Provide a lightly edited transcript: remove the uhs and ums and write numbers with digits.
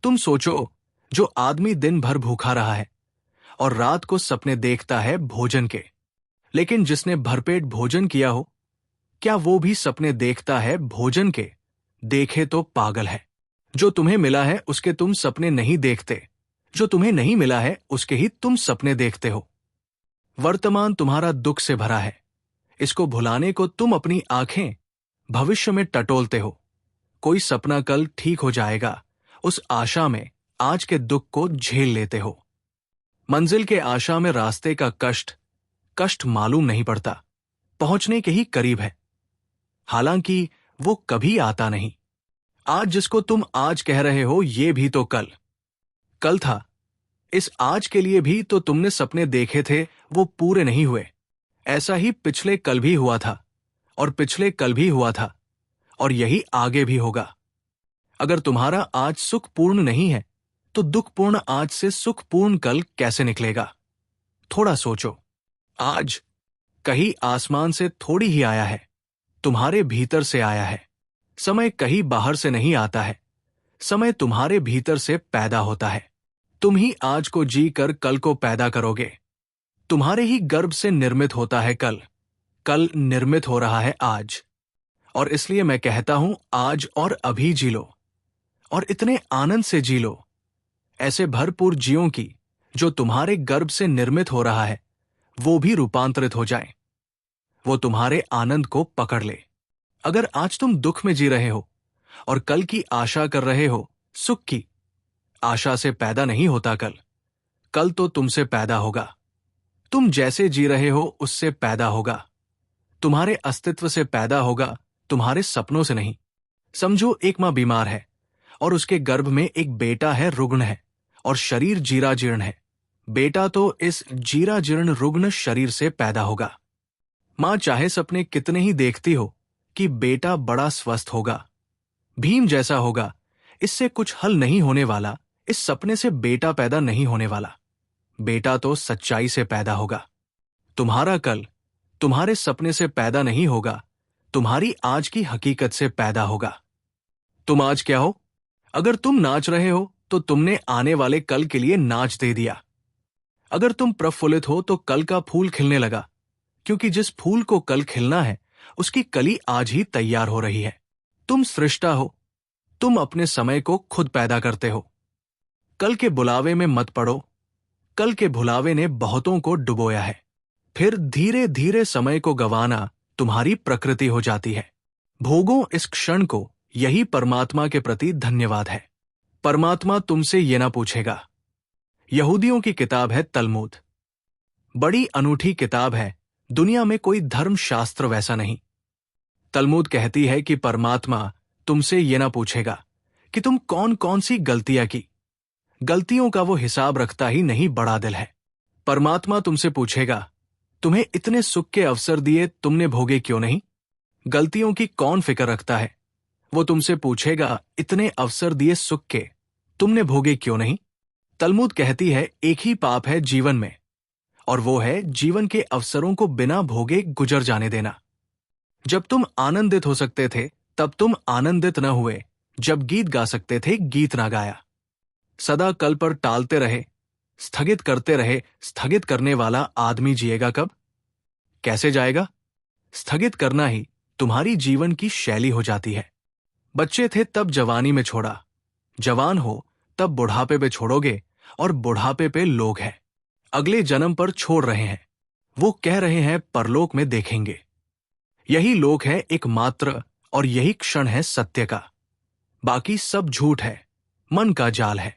तुम सोचो, जो आदमी दिन भर भूखा रहा है और रात को सपने देखता है भोजन के, लेकिन जिसने भरपेट भोजन किया हो, क्या वो भी सपने देखता है भोजन के? देखे तो पागल है। जो तुम्हें मिला है उसके तुम सपने नहीं देखते, जो तुम्हें नहीं मिला है उसके ही तुम सपने देखते हो। वर्तमान तुम्हारा दुख से भरा है, इसको भुलाने को तुम अपनी आंखें भविष्य में टटोलते हो। कोई सपना कल ठीक हो जाएगा, उस आशा में आज के दुख को झेल लेते हो। मंजिल के आशा में रास्ते का कष्ट मालूम नहीं पड़ता, पहुंचने के ही करीब है, हालांकि वो कभी आता नहीं। आज जिसको तुम आज कह रहे हो, ये भी तो कल था। इस आज के लिए भी तो तुमने सपने देखे थे, वो पूरे नहीं हुए। ऐसा ही पिछले कल भी हुआ था, और पिछले कल भी हुआ था, और यही आगे भी होगा। अगर तुम्हारा आज सुखपूर्ण नहीं है, तो दुखपूर्ण आज से सुखपूर्ण कल कैसे निकलेगा? थोड़ा सोचो। आज कहीं आसमान से थोड़ी ही आया है, तुम्हारे भीतर से आया है। समय कहीं बाहर से नहीं आता है, समय तुम्हारे भीतर से पैदा होता है। तुम ही आज को जी कर कल को पैदा करोगे। तुम्हारे ही गर्भ से निर्मित होता है कल निर्मित हो रहा है आज। और इसलिए मैं कहता हूं, आज और अभी जी लो, और इतने आनंद से जी लो, ऐसे भरपूर जियो की जो तुम्हारे गर्भ से निर्मित हो रहा है वो भी रूपांतरित हो जाए, वो तुम्हारे आनंद को पकड़ ले। अगर आज तुम दुख में जी रहे हो और कल की आशा कर रहे हो, सुख की आशा से पैदा नहीं होता कल तो तुमसे पैदा होगा। तुम जैसे जी रहे हो उससे पैदा होगा, तुम्हारे अस्तित्व से पैदा होगा, तुम्हारे सपनों से नहीं। समझो, एक मां बीमार है और उसके गर्भ में एक बेटा है, रुग्ण है, और शरीर जीरा जीर्ण है। बेटा तो इस जीरा जीर्ण रुग्ण शरीर से पैदा होगा। मां चाहे सपने कितने ही देखती हो कि बेटा बड़ा स्वस्थ होगा, भीम जैसा होगा, इससे कुछ हल नहीं होने वाला, इस सपने से बेटा पैदा नहीं होने वाला। बेटा तो सच्चाई से पैदा होगा। तुम्हारा कल तुम्हारे सपने से पैदा नहीं होगा, तुम्हारी आज की हकीकत से पैदा होगा। तुम आज क्या हो? अगर तुम नाच रहे हो तो तुमने आने वाले कल के लिए नाच दे दिया। अगर तुम प्रफुल्लित हो तो कल का फूल खिलने लगा, क्योंकि जिस फूल को कल खिलना है उसकी कली आज ही तैयार हो रही है। तुम सृष्टा हो, तुम अपने समय को खुद पैदा करते हो। कल के बुलावे में मत पड़ो, कल के भुलावे ने बहुतों को डुबोया है। फिर धीरे धीरे समय को गंवाना तुम्हारी प्रकृति हो जाती है। भोगो इस क्षण को, यही परमात्मा के प्रति धन्यवाद है। परमात्मा तुमसे ये ना पूछेगा। यहूदियों की किताब है तलमूद, बड़ी अनूठी किताब है, दुनिया में कोई धर्म शास्त्र वैसा नहीं। तलमूद कहती है कि परमात्मा तुमसे ये ना पूछेगा कि तुम कौन कौन सी गलतियां की। गलतियों का वो हिसाब रखता ही नहीं, बड़ा दिल है। परमात्मा तुमसे पूछेगा, तुम्हें इतने सुख के अवसर दिए, तुमने भोगे क्यों नहीं? गलतियों की कौन फिक्र रखता है? वो तुमसे पूछेगा, इतने अवसर दिए सुख के, तुमने भोगे क्यों नहीं? तलमूद कहती है, एक ही पाप है जीवन में, और वो है जीवन के अवसरों को बिना भोगे गुजर जाने देना। जब तुम आनंदित हो सकते थे तब तुम आनंदित न हुए, जब गीत गा सकते थे गीत ना गाया। सदा कल पर टालते रहे, स्थगित करते रहे। स्थगित करने वाला आदमी जिएगा कब? कैसे जाएगा? स्थगित करना ही तुम्हारी जीवन की शैली हो जाती है। बच्चे थे तब जवानी में छोड़ा, जवान हो तब बुढ़ापे पे छोड़ोगे, और बुढ़ापे पे लोग हैं, अगले जन्म पर छोड़ रहे हैं। वो कह रहे हैं परलोक में देखेंगे। यही लोक है एकमात्र, और यही क्षण है सत्य का। बाकी सब झूठ है, मन का जाल है।